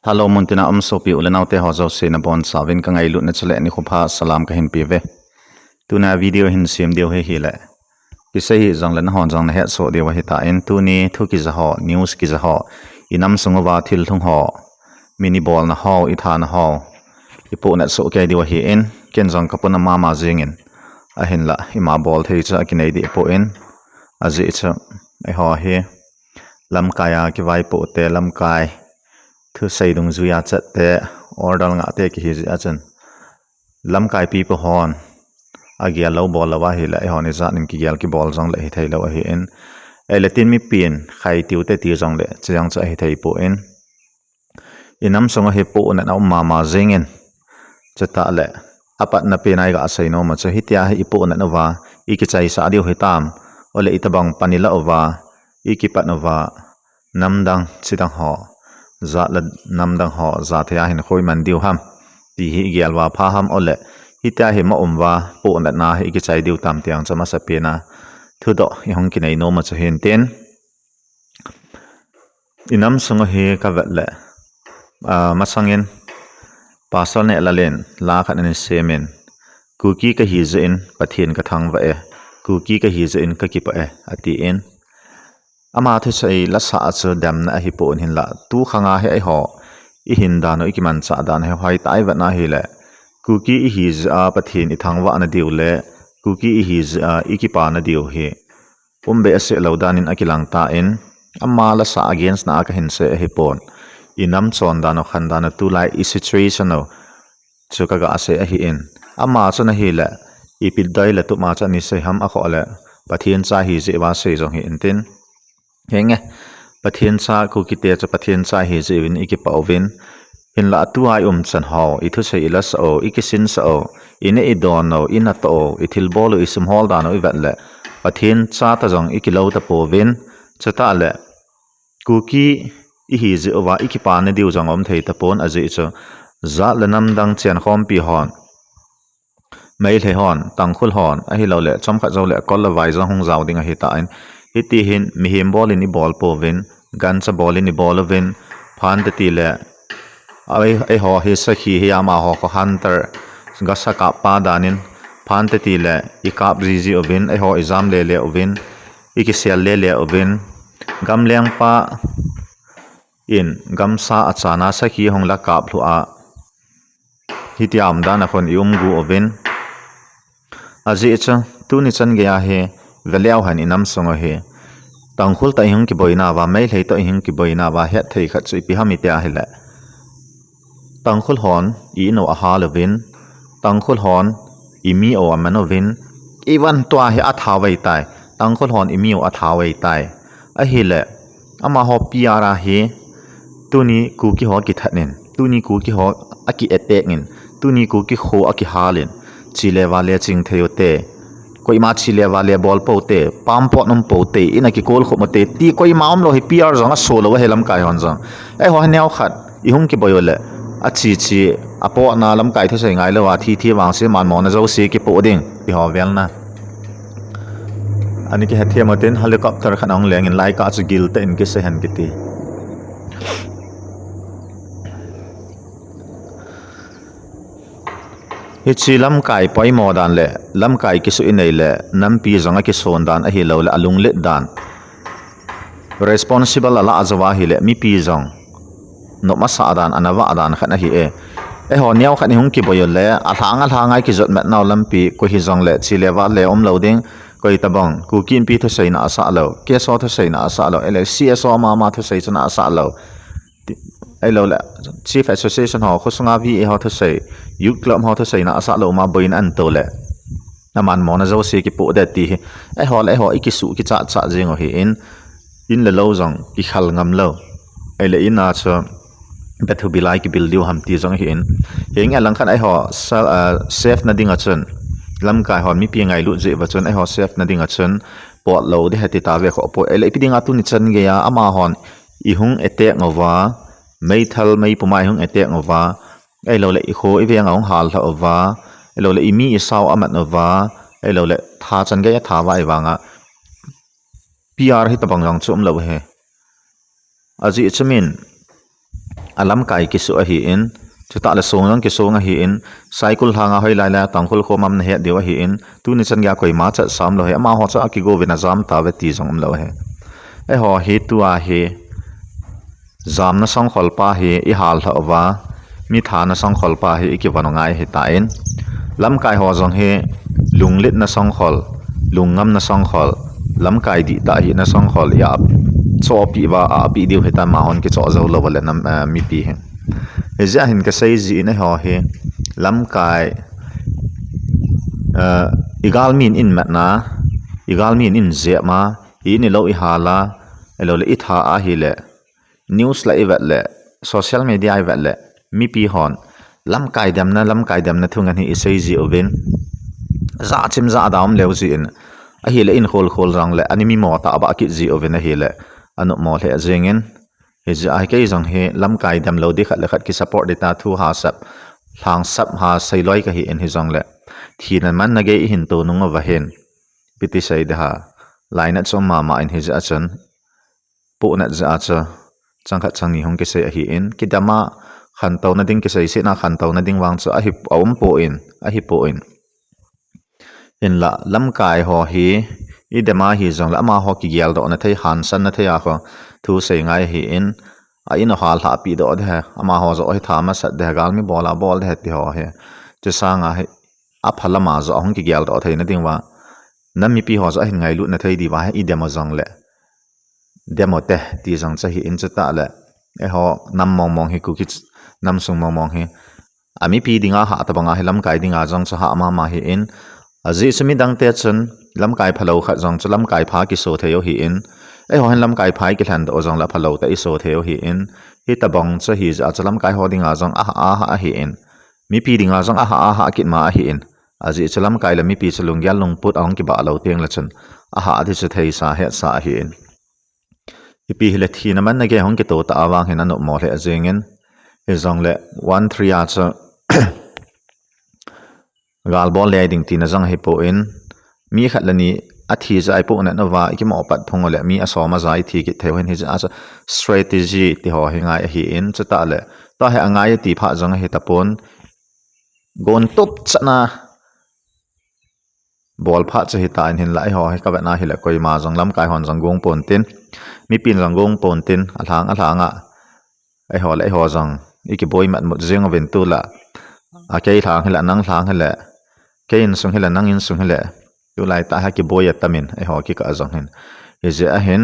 Hello muntina sopi ulenaute hozo se na bon savin ka ngai lut na chale ni khopa salam ka hin pive tuna video hin sim deu he hi le kisai hi jang lan hon jang na he so deu hi ta en tu ni thu ki za ho news ki za ho inam sungowa thil thung ho mini ball na ho I tha na ho ipo na so ke deu hi en ken jang ka puna mama jingin a hin la ima ball thei cha ki nei di po en aji cha ai ho he lam kaya ki vai po te lam kai thu sei dung zuya chat te ordal nga te ki hi achan lam kai pi po hon agia lo bol lawa hi la hon za ning ki gel ki bol jong le hi thai lo hi en elatin mi pin khai tiu te ti jong le chang cha hi thai po en inam songa he po na na mama zingen chata le apat na pe nai ga sai no ma cha hitia hi po na wa iki chai sa dio he tam ole itabang panila owa iki pat nova namdang chidang ho za la namdang ho za thaya hin khoi man diu ham ti hi gelwa pha ham ole hita he ma umwa po na na hi ki chai diu tam tiang chama sa pe na thu do hi hong ki nei no ma cha hen ten inam sunga he ka le masangin pasal ne la len la khan ne semen kuki ka hi zen pathian ka thang wa e kuki ka hi zen ka ki pa e ati en ama thu sai la sa chu dam na hi po hin la tu khanga he ai ho I hin da no ikiman cha dan he hoi tai wa na hi le kuki I hi a pathin I thang wa na diu le kuki I hi a ikipa na diu he umbe ase lo danin akilang ta en ama la sa against na ka hin se he pon inam chon da no khan da na tu lai I situation no chu ka ga ase a hi en ama cha na hi le ipil dai la tu ma cha ni se ham a kho le pathin cha hi je wa se jong hi entin henge pathian cha ku ki te cha pathian cha hi jewin iki pawin hin la tu ai chan ho I thu sei ilas o ikisin sa o ine I don no ina to I thil bolo I sim hol da no I vet le pathian cha ta jong ikilo ta powin chata le ku ki I hi je wa iki pa ne diu jong om thei ta pon aji cho za lanam dang chen khom pi hon mai the hon tangkhul hon a hi lo le chom kha zo le kol la vai za hong zaw ding a hi ta in hiti hin mi him ball in I ball po win gan cha ball in I ball win phan te ti le ai ho hi sa khi hi ama ho ko hunter ga sa ka pa danin phan te ti le I kap ji ovin ai ho exam le ovin I ki sel le ovin gam leng pa in gam sa achana sa khi hong la kap lu a hitiam dan a khon gu ovin aji cha tu ni chan ge ya he veliao han inam songa he tangkhul ta hing ki boina wa mai hlei to hing ki boina wa het thei kha chui pi hami tia hela tangkhul hon I no a ha lovin tangkhul hon I mi o amanovin even to a he a tha wei tai tangkhul hon I mi o a tha wei tai a hi le ama ho piara he tuni ku ki ho ki thatnen tuni ku ki ho aki attack nin tuni ku ki kho aki halin chile wa le ching theyote koi ma chile wa le ball po te pam po nom po te ina ki kol kho mate ti koi maum lo hi pr zonga solo wa helam kai hon jang ai ho nyaw khat I hung ki boyole a chi apo na lam kai thu sei ngai lo wa thi wang se man mon na zo se ki po ding bi ho vel na ani ki hathia moten helicopter khan ong leng in lai ka chu gil te in ki se han ki ti hichi lam kai poi mo dan le lam kai ki su inei le nam pi zonga ki son dan a hi lo le alung le dan responsible ala azawa hi le mi pi zong no ma sa dan anawa dan khana hi e ho niaw khani hung ki boyo le a thangai ki jot met naw lam pi ko hi zong le chi le wa le om lo ding koi tabong ku kin pi thu sei na asa lo ke so thu sei na asa lo ele cso ma thu sei chana asa lo ai lo la chief association ho khosunga vi ho thu sei youth club ho thu sei na asa lo ma boin an to le naman mo na zo se ki po da ti ai ho ikisu ki cha jing ho hi in le lo jong ki khal ngam lo ai le ina cha bethu bilai ki bil diu ham ti jong hi in heng alang khan ai ho safe na ding a chun lam kai hon mi pi ngai lu je wa chun ai ho safe na ding a chun pot lo de hati ta ve kho po ai le pi ding a tu ni chan ge ya ama hon I hung ete ngova mai thal mai pumai hung ete ngova ai lo le I kho I ve ngong hal tha ova ai lo le I mi I saw amat nova ai lo le tha chan ge ya tha wa ai wanga PR hi tabang jang chum lo he aji chamin alam kai kisu a hi in chuta la song kisong a hi in cycle hanga hoi lai la tangkhul khomam na he dewa hi in tu ni chan ya koi ma cha sam lo he ama ho cha ki go vina zam ta ve ti jong lo he e ho hi tu a hi zam na song khol pa hi I hal tha wa mi tha na song khol pa hi ki wanongai hi ta in lam kai ho jong he lunglit na song khol lungam na song khol lam kai di ta hi na song khol ya cho pi wa a pi diu heta ma hon ki cho zo lo wala nam mi pi he ezia hin ka sei ji ne ho he lam kai igal min in mat na igal min in ze ma I ni lo I hala elo le I tha a hi le news la I vat le social media I vat le mi pi hon lam kai dam na thungan hi sei ji ovin za chim za dam leu ji in a hi le in khol rang le ani mi mo ta ba ki ji ovin a hi le anu mo le zengin he ji ai ke jong he lam kai dam lo di khat le khat ki support data thu ha sap thang sap ha sei loi ka hi in hi jong le thina man na ge I hin to nung wa hen piti sei da ha laina chom ma in hi ja chan Pohnat za cha changkhat chang ni hong ke sei a hi in kidama khan to na ding ke sei se na khan to na ding wang cha a hi po in in la lam kai ho hi I dema hi jong la ma ho ki gyal do na thei han san na thei a kho thu sei ngai hi in a in hal ha pi do de ama ho zo hi tha ma sat de gal mi bola bol de ti ho he che sanga he a phala ma zo hong ki gyal do thei na ding wa nam mi pi ho zo hin ngai lu na thei di wa I demo jong le demo te ti jong cha hi in cha ta le e ho nam mong hi ku ki nam sung mong hi ami pi dinga ha ta banga hi lam kai dinga jong cha ha ma hi in azi sumi dang te chen lam kai phalo kha jong cha lam kai pha ki so theo hi in e ho han lam kai phai ki hlan do jong la phalo ta I so theo hi in hi ta bong cha hi za cha lam kai ho dinga jong a hi in mi pi dinga jong a kit ma hi in azi cha lam kai la mi pi chalung gyal lung put ong ki ba lo teng la chen di cha thei sa he sa hi in hi pi le thi na man na ge hong ki to ta awang hin anu mo le azengin hi jong le 1 3 a cha gal bol le ding tin jang he po in mi khat lani a thi za ai po na na wa ki mo pat thong le mi a so ma zai thi ki theu hin hi za strategy ti ho hi ngai hi in cha ta le ta he angai ti pha jang he ta pon gon top chana bol pha cha hi ta in hin lai ho he ka ba na hi la koi ma jang lam kai hon jang gong pon tin mi pin jang gong pon tin a hlang a ai ho jang I ki boy mat mo jeng ven tu la a kei thang hila nang thang hila kein sung hila nang in sung hila tu lai ta ha ki boy atamin ai ho ki ka jong hin he je a hin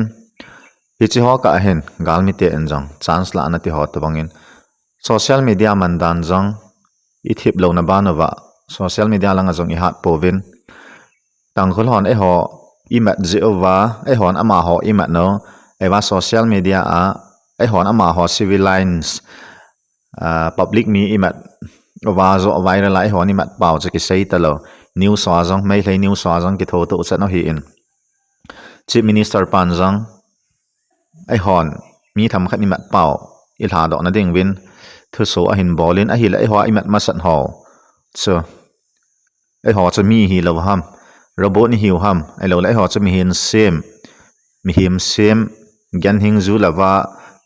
hi chi ho ka hin gal mi te en jong chance la na ti ho to bangin social media man dan jong I thip lo na ba no wa social media langa jong I hat povin tang khol hon ai ho I mat je wa ai hon ama ho I mat no ai wa social media a ai hon ama ho civil lines public mi I mat wa zo viral lai honi mat pau cha ki sei ta lo news wa jong mai hlei news wa jong ki tho to cha no hi in chief minister pan jong ai hon mi tham khat ni mat pau I hla do na ding win thu so a hin bolin a hi la ai ho I mat ma san ho so ai ho cha mi hi lo ham robot ni hiu ham ai lo lai ho cha mi hin mi him sem gyan hing zu lawa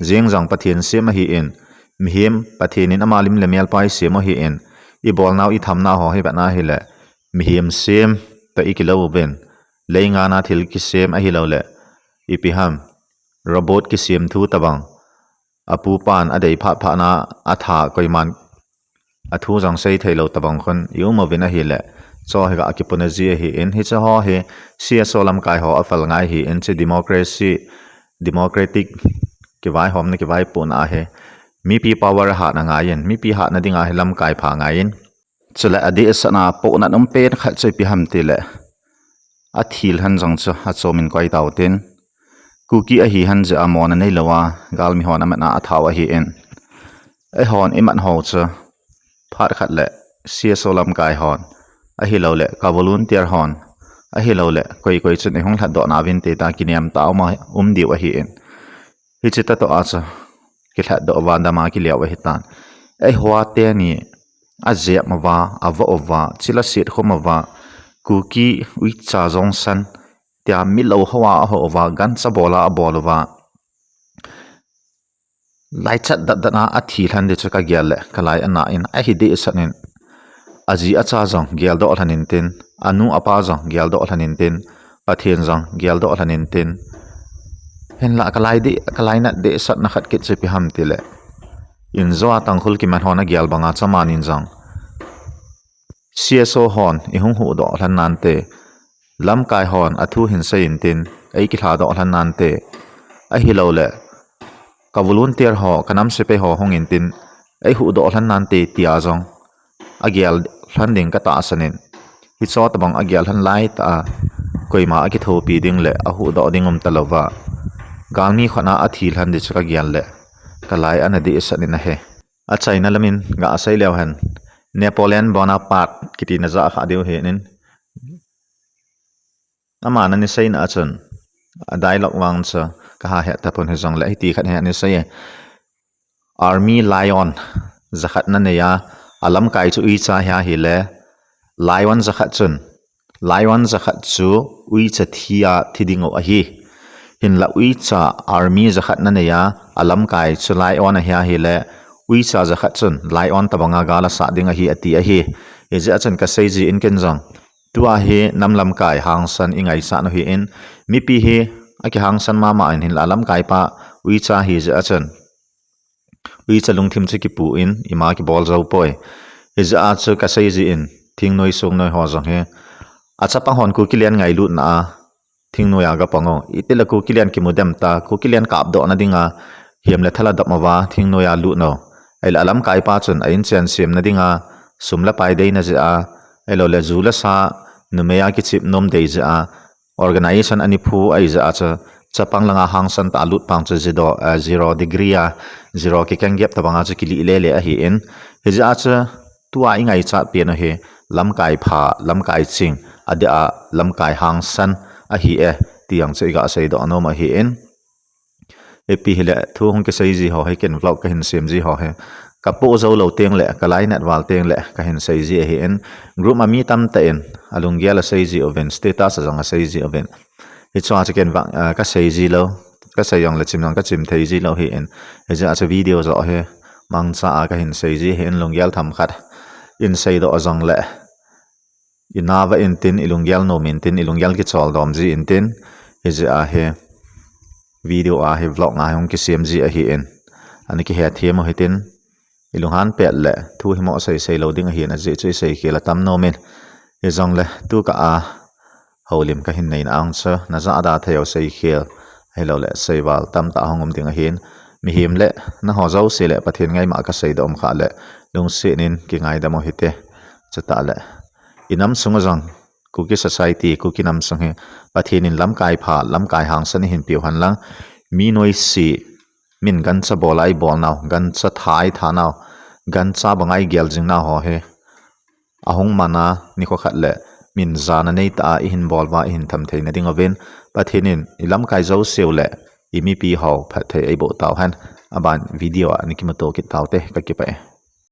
jeng jang pathian sem a hi in mihim pathenin amalim lemel pai semo hi en I bol naw I thamna ho hi bana hi le mihim sem ta ikilo ben leinga na thil ki sem a hi lo le I pi ham robot ki sem thu tabang apu pan adei pha na atha koiman athu jang sei thailo tabang khon yuma vena hi le cho he ga ki puna ji hi en hi cha ho he sia solam kai ho afal ngai hi en che democratic ki vai hom ne ki vai puna he mi pi power ha na ngayen mi pi ha na dinga helam kai pha ngayen chula adi sana Pohnat pen khal chei pi ham ti le a thil han jang cha ha chomin koi taw ten kuki a hi han ja amon nei lawa gal mi hon amana athawa hi en e hon iman ho cha phat khat le sia solam kai hon a hi lo le ka volunteer hon a hi lo le koi chen hong hlat do na vin te ta kiniam taw ma diu a hi en hi chita to acha ki hlat do wanda ma ki lewa hi tan ai hwa te ni a je ma wa wa chila sit khoma wa kuki ui cha jong san tia mi lo hawa ho wa gan cha bola a bol wa lai chat dat na a thi hlan de chaka gyal le kalai ana in a hi de sanin aji acha jong gyal do hlanin tin anu apa jong gyal do hlanin tin pathian jong gyal do hlanin tin hen la kalai na de sat na khat ke che pi ham ti le in zo atang khul ki man hona gyal banga chamanin jong CSO hon i hung hu do hlan nan te lam kai hon athu hin se in tin ei ki thla do hlan nan te a hi lo le ka volunteer ho kanam se pe ho hong in tin ei hu do hlan nan te tia jong agial hlan ding ka ta sanin hi cho tabang agial hlan lai ta koima a ki tho pi ding le a hu do dingom talova galmi khana a thi hlan de chaka gyal le kalai ana de sanin a he a chaina lamin ga asai lew han Napoleon Bonaparte kiti na za kha deu he nin ama na ni sai na chun a dialogue wang cha ka ha he ta pon he jong la ti khat he ni sai army lion zakhat na ne ya alam kai chu i cha ha hi le lion zakhat chun lion zakhat chu ui cha thia thidingo a hi hin la ui cha army zakhat na ne ya alam kai chu lion a hi le ui cha zakhat chun lion tabanga gala sa ding a hi ati a hi e ja chan ka sei ji in ken jong tua hi namlam kai hang san ingai sa no hi in mi pi hi aki hang san ma ma in hin alam kai pa ui cha hi ja chan ui cha lung thim che ki pu in ima ki bol zo poi e ja chu ka sei ji in thing noi song noi ho jong he acha pa hon ku kilian ngai lu na thing noi aga pango itela ku kilian ki modem ta ku kilian kap do na dinga hiam le thala dap mawa thing noi a lu no ai alam kai pa chun a in chen sim na dinga sumla pai dei na ja elo le zula sa numeya ki chip nom dei ja organization ani phu ai ja cha chapang langa hangsan ta lut pang cha 0 degree a 0 ki kang gap tabanga cha kili le le a hi in he ja cha tua ingai cha pe no he lam kai pha lam kai ching adia lam kai hangsan a hi e tiang che ga sei do no ma hi in epi hele thu hong ke sei ji ho he ken vlog ka hin sem ji ho he kapo zo lo teng le kalai nat wal teng le ka hin sei ji he en group ma mi tam ta en alung gel sei ji oven status azang a sei ji oven hi chwa cha ken ka sei ji lo ka sei yong le chim nong ka chim thei ji lo hi en he ja cha video zo he mang cha a ka hin sei ji he en lung gel tham khat in sei do azang le inawa in tin ilung gel no min tin ilung gel ki chol dom ji in tin he ja he video a he vlog nga hong ki cmg a hi en ani ki he thiam ho hitin ilung han pet le thu hi mo sei loading a hi na je chui sei khela tam no men he jong le tu ka a holim ka hin nei na ang cha na za da theo sei khel hello le sei wal tam ta hongom ding a hin mi him le na ho zo se le pathin ngai ma ka sei dom kha le lung se nin ki ngai da mo hite chata le inam sunga jong kuki society kuki nam sang he pathin in lam kai pha lam kai hang san hin piu han lang mi noi si min gan cha bolai bol naw gan cha thai tha naw gan cha bangai gel jing na ho he ahong mana ni kho khat le min zana nei ta i hin bol wa hin tham thei na ding oven pathin in ilam kai zo seu le imi pi ho phat thei ei bo taw han aban video ani ki ma to ki taw te ka ki pa